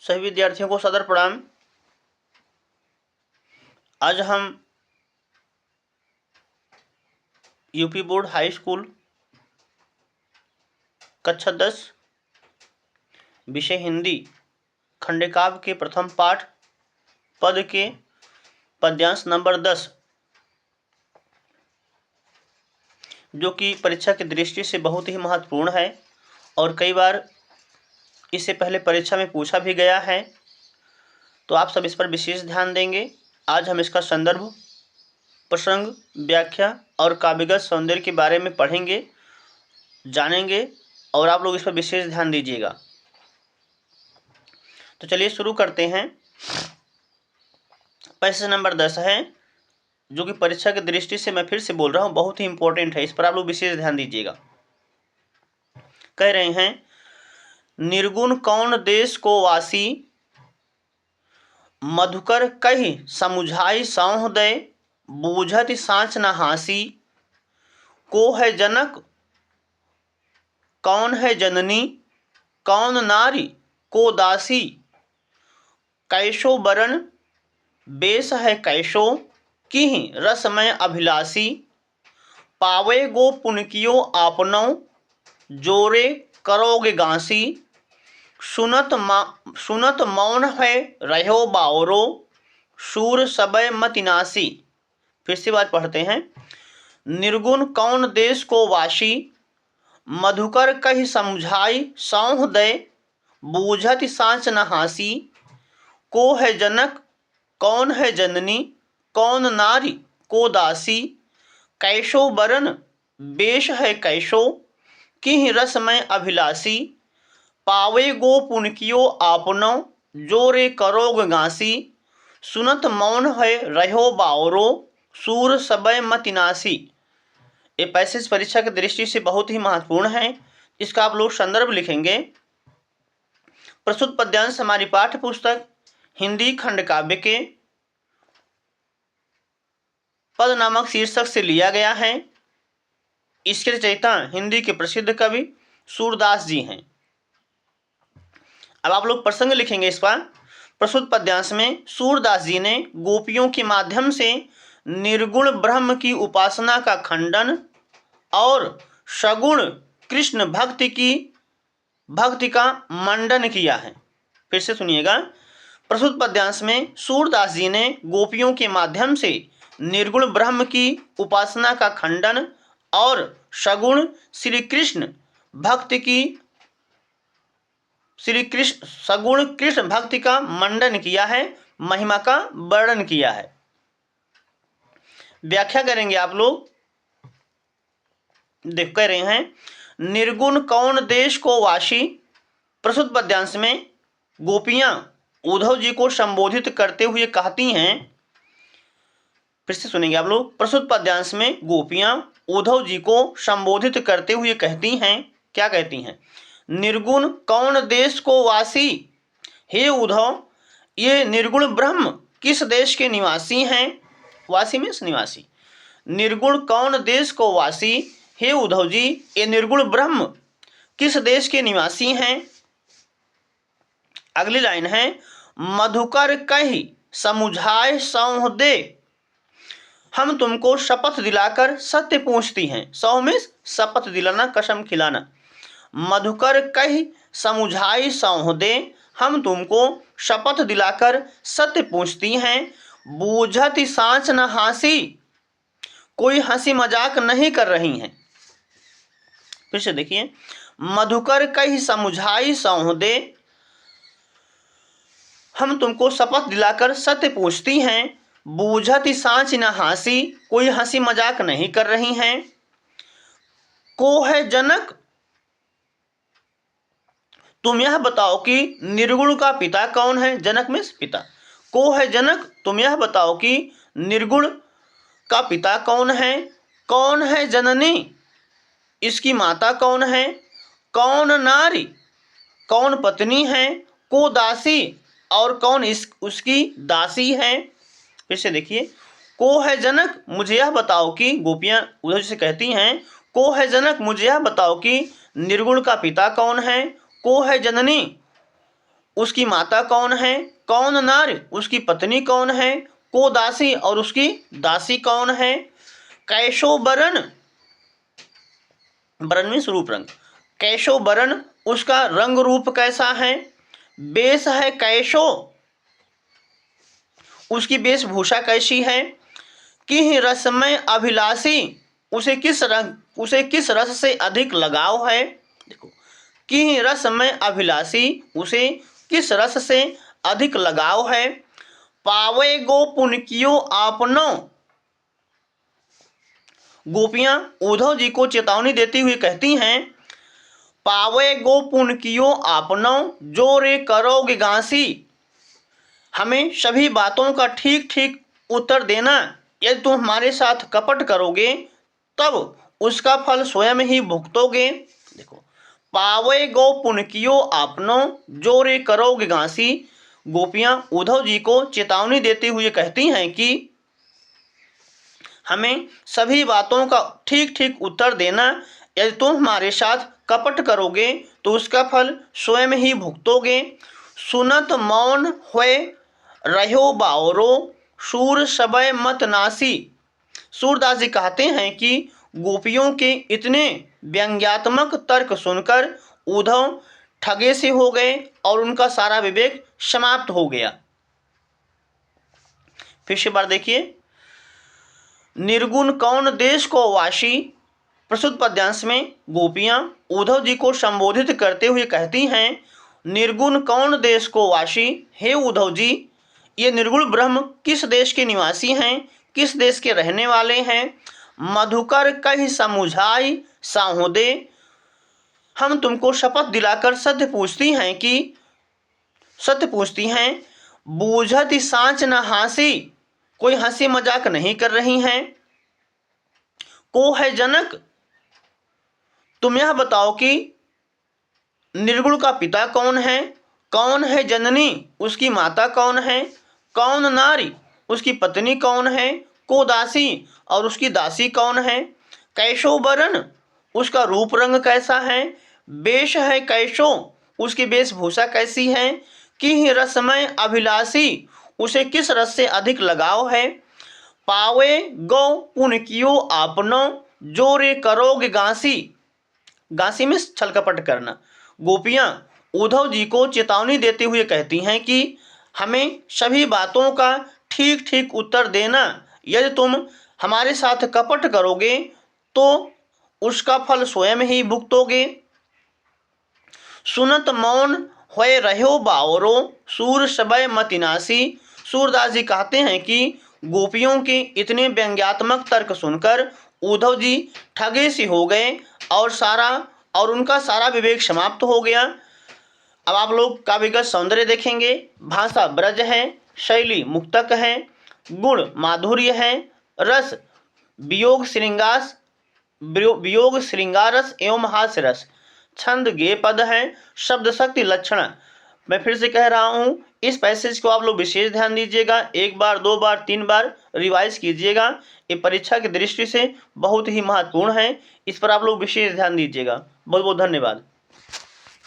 सभी विद्यार्थियों को सादर प्रणाम। आज हम यूपी बोर्ड हाई स्कूल कक्षा 10 विषय हिंदी खंडकाव्य के प्रथम पाठ पद के पद्यांश नंबर 10, जो कि परीक्षा की दृष्टि से बहुत ही महत्वपूर्ण है और कई बार इससे पहले परीक्षा में पूछा भी गया है, तो आप सब इस पर विशेष ध्यान देंगे। आज हम इसका संदर्भ, प्रसंग, व्याख्या और काव्यगत सौंदर्य के बारे में पढ़ेंगे, जानेंगे और आप लोग इस पर विशेष ध्यान दीजिएगा। तो चलिए शुरू करते हैं। पैसेज नंबर 10 है, जो कि परीक्षा की दृष्टि से मैं फिर से बोल रहा हूँ, बहुत ही इंपॉर्टेंट है, इस पर आप लोग विशेष ध्यान दीजिएगा। कह रहे हैं, निर्गुण कौन देश को वासी, मधुकर कहि समुझाई सौंह दय, बूझत साँच न हासी, को है जनक कौन है जननी, कौन नारी को दासी, कैसो बरन बेस है कैसो, किहि रसमय अभिलाषी, पावे गो पुनकियो आपनौ, जोरे करोगे गांसी, सुनत मौन है रहो बावरो, शूर सबय मतिनासी। फिर से बात पढ़ते हैं। निर्गुण कौन देश को वासी, मधुकर कहि समुझाई सौंह दय, बूझत साँच न हासी, को है जनक कौन है जननी, कौन नारी को दासी, कैसो बरन बेश है कैसो, किहि रसमय अभिलाषी, पावे गो पुनकियो आपनौ, जोरे करोग गांसी, सुनत मौन है रहो बावरो, सूर सबय मतिनासी। ये पैसेज परीक्षा की दृष्टि से बहुत ही महत्वपूर्ण है। इसका आप लोग संदर्भ लिखेंगे। प्रस्तुत पद्यांश हमारी पाठ्य पुस्तक हिंदी खंड काव्य के पद नामक शीर्षक से लिया गया है। इसके रचयिता हिंदी के प्रसिद्ध कवि सूरदास जी हैं। अब आप लोग प्रसंग लिखेंगे इस पर। प्रस्तुत पद्यांश में सूरदास जी ने गोपियों के माध्यम से निर्गुण ब्रह्म की उपासना का खंडन और सगुण कृष्ण भक्ति का मंडन किया है। फिर से सुनिएगा। प्रस्तुत पद्यांश में सूरदास जी ने गोपियों के माध्यम से निर्गुण ब्रह्म की उपासना का खंडन और सगुण सगुण कृष्ण भक्ति का मंडन किया है, महिमा का वर्णन किया है। व्याख्या करेंगे आप लोग। देख कह रहे हैं, निर्गुण कौन देश को वासी। प्रस्तुत पद्यांश में गोपियां उद्धव जी को संबोधित करते हुए कहती हैं। फिर से सुनेंगे आप लोग। प्रस्तुत पद्यांश में गोपियां उद्धव जी को संबोधित करते हुए कहती हैं, क्या कहती हैं? निर्गुण कौन देश को वासी, हे उद्धव, ये निर्गुण ब्रह्म किस देश के निवासी हैं? वासी मीन्स निवासी। निर्गुण कौन देश को वासी, हे उद्धव जी, ये निर्गुण ब्रह्म किस देश के निवासी हैं? अगली लाइन है, मधुकर कहि समुझाए सौंह दे, हम तुमको शपथ दिलाकर सत्य पूछती हैं। सौंह मीन्स शपथ दिलाना, कसम खिलाना। मधुकर कहि समुझाई सौंह दे, हम तुमको शपथ दिलाकर सत्य पूछती हैं। बूझत साँच न हासी, कोई हंसी मजाक नहीं कर रही हैं। फिर से देखिए, मधुकर कहि समुझाई सौंह दे, हम तुमको शपथ दिलाकर सत्य पूछती हैं। बूझत साँच न हासी, कोई हंसी मजाक नहीं कर रही हैं। को है जनक, तुम यह बताओ कि निर्गुण का पिता कौन है? जनक मीन्स पिता। को है जनक, तुम यह बताओ कि निर्गुण का पिता कौन है? कौन है जननी, इसकी माता कौन है? कौन नारी, कौन पत्नी है? को दासी, और कौन उसकी दासी है? फिर से देखिए, को है जनक, मुझे यह बताओ कि, गोपियां उद्धव से कहती हैं, को है जनक, मुझे यह बताओ कि निर्गुण का पिता कौन है? को है जननी, उसकी माता कौन है, कौन नर उसकी पत्नी कौन है, को दासी और उसकी दासी कौन है, कैशो बरन, बरन में स्वरूप रंग, कैशो बरन उसका रंग रूप कैसा है, वेश है कैशो उसकी वेशभूषा कैसी है, कि रसमय अभिलाषी उसे किस रस से अधिक लगाव है। देखो, कि रसमय अभिलाषी उसे किस रस से अधिक लगाव है। पावे गो पुनकियो आपनो, गोपियां उद्धव जी को चेतावनी देती हुई कहती हैं, पावे गो पुनकियो आपनो जो रे करोगे गांसी, हमें सभी बातों का ठीक ठीक उत्तर देना, यदि तुम हमारे साथ कपट करोगे तब उसका फल स्वयं ही भुगतोगे। देखो, पावे गो पुनकियो आपनो जो रे करोगे गांसी, गोपियां उद्धव जी को चेतावनी देती हुई कहती हैं कि हमें सभी बातों का ठीक ठीक उत्तर देना, यदि तुम हमारे साथ कपट करोगे तो उसका फल स्वयं ही भुगतोगे। सुनत मौन होए रहो बावरो सूर सबय मत नासी, सूरदास जी कहते हैं कि गोपियों के इतने व्यंग्यात्मक तर्क सुनकर उद्धव ठगे से हो गए और उनका सारा विवेक समाप्त हो गया। फिर से बार देखिए, निर्गुण कौन देश को वासी, प्रस्तुत पद्यांश में गोपियां उद्धव जी को संबोधित करते हुए कहती हैं, निर्गुण कौन देश को वासी, हे उद्धव जी ये निर्गुण ब्रह्म किस देश के निवासी हैं, किस देश के रहने वाले हैं। मधुकर कहि समुझाई साहुदे, हम तुमको शपथ दिलाकर सत्य पूछती हैं, बूझत सांच न हासी, कोई हंसी मजाक नहीं कर रही हैं। को है जनक, तुम यह बताओ कि निर्गुण का पिता कौन है, कौन है जननी उसकी माता कौन है, कौन नारी उसकी पत्नी कौन है, को दासी और उसकी दासी कौन है, कैशो बरन उसका रूप रंग कैसा है, वेश है कैशो उसकी वेशभूषा कैसी है, कि रसमय अभिलाषी उसे किस रस से अधिक लगाव है। पावे गौ पुनकियो आपनो जो रे करोगे गांसी, गांसी में छल कपट करना। गोपियां उद्धव जी को चेतावनी देते हुए कहती हैं कि हमें सभी बातों का ठीक ठीक उत्तर देना, यदि तुम हमारे साथ कपट करोगे तो उसका फल स्वयं ही भुगतोगे। सुनत मौन होए रहो बावरो सूर सबय मतिनासी, सूरदास जी कहते हैं कि गोपियों के इतने व्यंग्यात्मक तर्क सुनकर उद्धव जी ठगे से हो गए और उनका सारा विवेक समाप्त हो गया। अब आप लोग काव्यगत सौंदर्य देखेंगे, भाषा ब्रज है, शैली मुक्तक है, गुण माधुर्य है, रस वियोग श्रृंगारस एवं हास्य रस, छंद गेय पद है, शब्द शक्ति लक्षण। मैं फिर से कह रहा हूँ, इस पैसेज को आप लोग विशेष ध्यान दीजिएगा, 1 बार 2 बार 3 बार रिवाइज कीजिएगा। ये परीक्षा की दृष्टि से बहुत ही महत्वपूर्ण है, इस पर आप लोग विशेष ध्यान दीजिएगा। बहुत बहुत धन्यवाद।